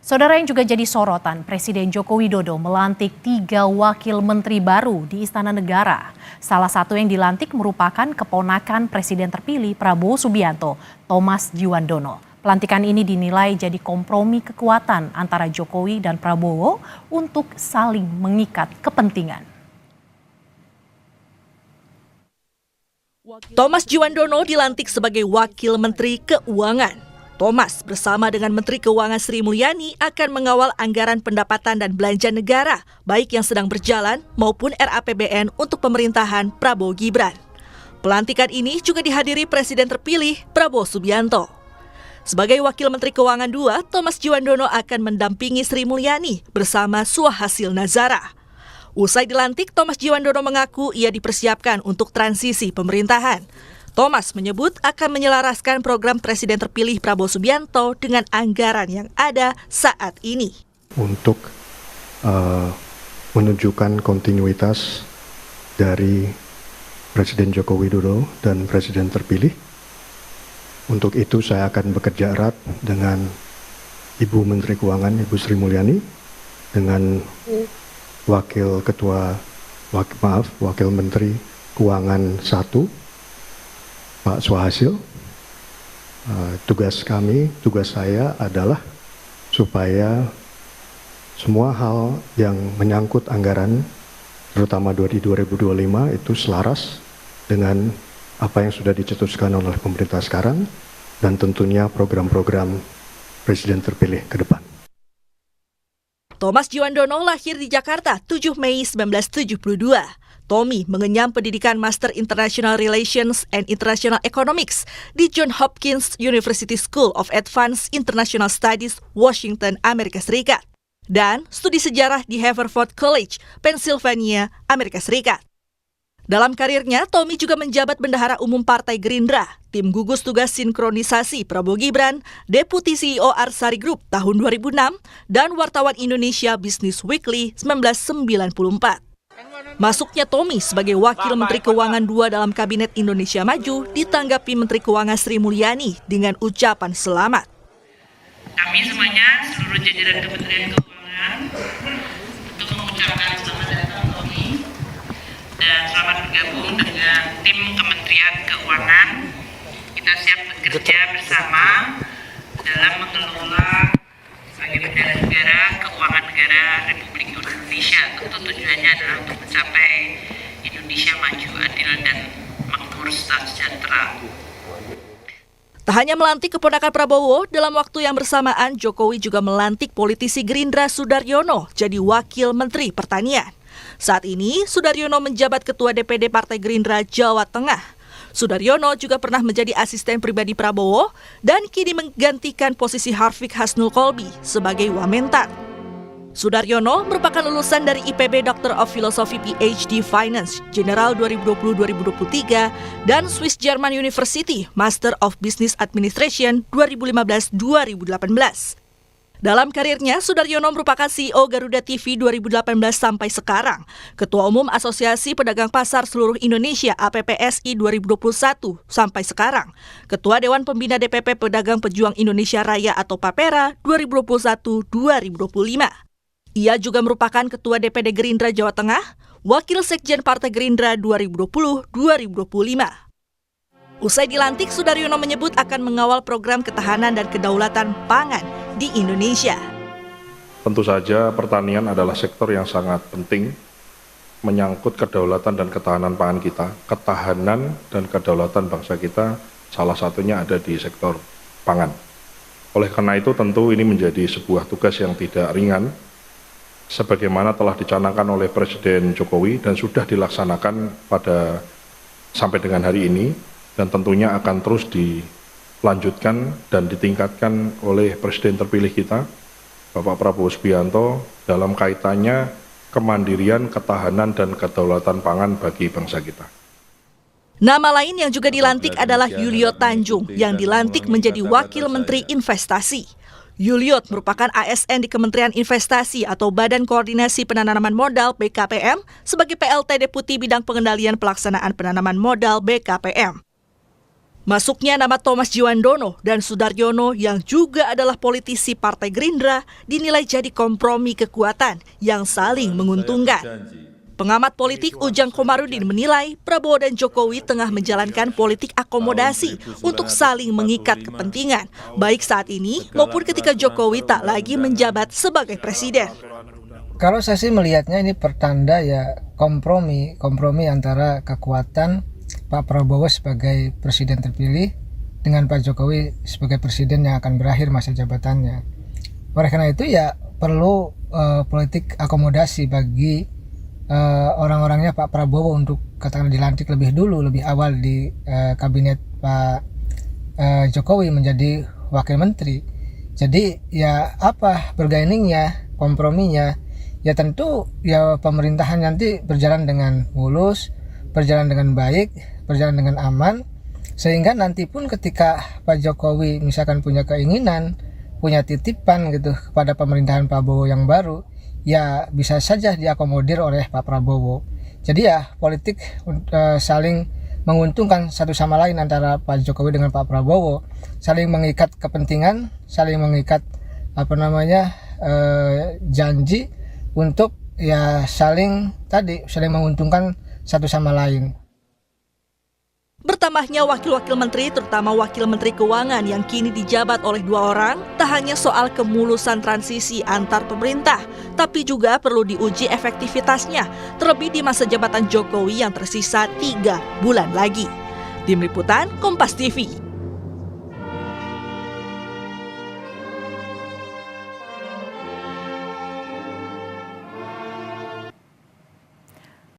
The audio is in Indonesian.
Saudara, yang juga jadi sorotan, Presiden Joko Widodo melantik 3 wakil menteri baru di Istana Negara. Salah satu yang dilantik merupakan keponakan Presiden terpilih Prabowo Subianto, Thomas Djuwandono. Pelantikan ini dinilai jadi kompromi kekuatan antara Jokowi dan Prabowo untuk saling mengikat kepentingan. Thomas Djuwandono dilantik sebagai Wakil Menteri Keuangan. Thomas bersama dengan Menteri Keuangan Sri Mulyani akan mengawal anggaran pendapatan dan belanja negara, baik yang sedang berjalan maupun RAPBN untuk pemerintahan Prabowo Gibran. Pelantikan ini juga dihadiri Presiden terpilih Prabowo Subianto. Sebagai Wakil Menteri Keuangan 2, Thomas Djuwandono akan mendampingi Sri Mulyani bersama Suhasil Nazara. Usai dilantik, Thomas Djuwandono mengaku ia dipersiapkan untuk transisi pemerintahan. Thomas menyebut akan menyelaraskan program Presiden terpilih Prabowo Subianto dengan anggaran yang ada saat ini. Untuk menunjukkan kontinuitas dari Presiden Joko Widodo dan Presiden terpilih. Untuk itu saya akan bekerja erat dengan Ibu Menteri Keuangan, Ibu Sri Mulyani, dengan Wakil Menteri Keuangan 1, Pak Suhasil. Tugas saya adalah supaya semua hal yang menyangkut anggaran, terutama di 2025, itu selaras dengan apa yang sudah dicetuskan oleh pemerintah sekarang, dan tentunya program-program Presiden terpilih ke depan. Thomas Djuwandono lahir di Jakarta 7 Mei 1972. Tommy mengenyam pendidikan Master International Relations and International Economics di Johns Hopkins University School of Advanced International Studies, Washington, Amerika Serikat, dan studi sejarah di Haverford College, Pennsylvania, Amerika Serikat. Dalam karirnya, Tommy juga menjabat Bendahara Umum Partai Gerindra, Tim Gugus Tugas Sinkronisasi Prabowo Gibran, Deputi CEO Arsari Group tahun 2006, dan wartawan Indonesia Business Weekly 1994. Masuknya Tommy sebagai Wakil Menteri Keuangan 2 dalam Kabinet Indonesia Maju ditanggapi Menteri Keuangan Sri Mulyani dengan ucapan selamat. Kami semuanya, seluruh jajaran Kementerian Keuangan, untuk mengucapkan selamat datang Tommy dan selamat bergabung dengan tim Kementerian Keuangan. Kita siap bekerja bersama dalam mengelola sebagai bendahara negara, keuangan negara Republik Indonesia. Tentu tujuannya adalah untuk mencapai Indonesia maju, adil, dan makmur, sejahtera. Tak hanya melantik keponakan Prabowo, dalam waktu yang bersamaan Jokowi juga melantik politisi Gerindra Sudaryono jadi Wakil Menteri Pertanian. Saat ini, Sudaryono menjabat Ketua DPD Partai Gerindra Jawa Tengah. Sudaryono juga pernah menjadi asisten pribadi Prabowo dan kini menggantikan posisi Harfiq Hasnul Kolbi sebagai Wamentan. Sudaryono merupakan lulusan dari IPB Doctor of Philosophy PhD Finance General 2020-2023 dan Swiss German University Master of Business Administration 2015-2018. Dalam karirnya, Sudaryono merupakan CEO Garuda TV 2018 sampai sekarang, Ketua Umum Asosiasi Pedagang Pasar Seluruh Indonesia APPSI 2021 sampai sekarang, Ketua Dewan Pembina DPP Pedagang Pejuang Indonesia Raya atau PAPERA 2021-2025. Ia juga merupakan Ketua DPD Gerindra Jawa Tengah, Wakil Sekjen Partai Gerindra 2020-2025. Usai dilantik, Sudaryono menyebut akan mengawal program ketahanan dan kedaulatan pangan di Indonesia. Tentu saja pertanian adalah sektor yang sangat penting menyangkut kedaulatan dan ketahanan pangan kita. Ketahanan dan kedaulatan bangsa kita salah satunya ada di sektor pangan. Oleh karena itu tentu ini menjadi sebuah tugas yang tidak ringan, sebagaimana telah dicanangkan oleh Presiden Jokowi dan sudah dilaksanakan sampai dengan hari ini, dan tentunya akan terus dilanjutkan dan ditingkatkan oleh Presiden terpilih kita, Bapak Prabowo Subianto, dalam kaitannya kemandirian, ketahanan, dan kedaulatan pangan bagi bangsa kita. Nama lain yang juga dilantik adalah Yuliot Tanjung yang dilantik menjadi Wakil Menteri Investasi. Yuliot merupakan ASN di Kementerian Investasi atau Badan Koordinasi Penanaman Modal BKPM sebagai PLT Deputi Bidang Pengendalian Pelaksanaan Penanaman Modal BKPM. Masuknya nama Thomas Djuwandono dan Soedarjono yang juga adalah politisi Partai Gerindra dinilai jadi kompromi kekuatan yang saling menguntungkan. Pengamat politik Ujang Komarudin menilai Prabowo dan Jokowi tengah menjalankan politik akomodasi untuk saling mengikat kepentingan, baik saat ini maupun ketika Jokowi tak lagi menjabat sebagai presiden. Kalau saya sih melihatnya ini pertanda ya kompromi antara kekuatan Pak Prabowo sebagai presiden terpilih dengan Pak Jokowi sebagai presiden yang akan berakhir masa jabatannya. Oleh karena itu ya perlu politik akomodasi bagi orang-orangnya Pak Prabowo untuk katakanlah dilantik lebih dulu, lebih awal di kabinet Pak Jokowi menjadi wakil menteri. Jadi ya apa bergainingnya, komprominya, ya tentu ya pemerintahan nanti berjalan dengan mulus, berjalan dengan baik, berjalan dengan aman, sehingga nanti pun ketika Pak Jokowi misalkan punya keinginan, punya titipan gitu kepada pemerintahan Prabowo yang baru, ya bisa saja diakomodir oleh Pak Prabowo. Jadi ya politik saling menguntungkan satu sama lain antara Pak Jokowi dengan Pak Prabowo, saling mengikat kepentingan, saling mengikat janji untuk ya saling menguntungkan satu sama lain. Bertambahnya wakil-wakil menteri, terutama wakil menteri keuangan yang kini dijabat oleh 2 orang, tak hanya soal kemulusan transisi antar pemerintah, tapi juga perlu diuji efektivitasnya, terlebih di masa jabatan Jokowi yang tersisa 3 bulan lagi. Tim Liputan Kompas TV.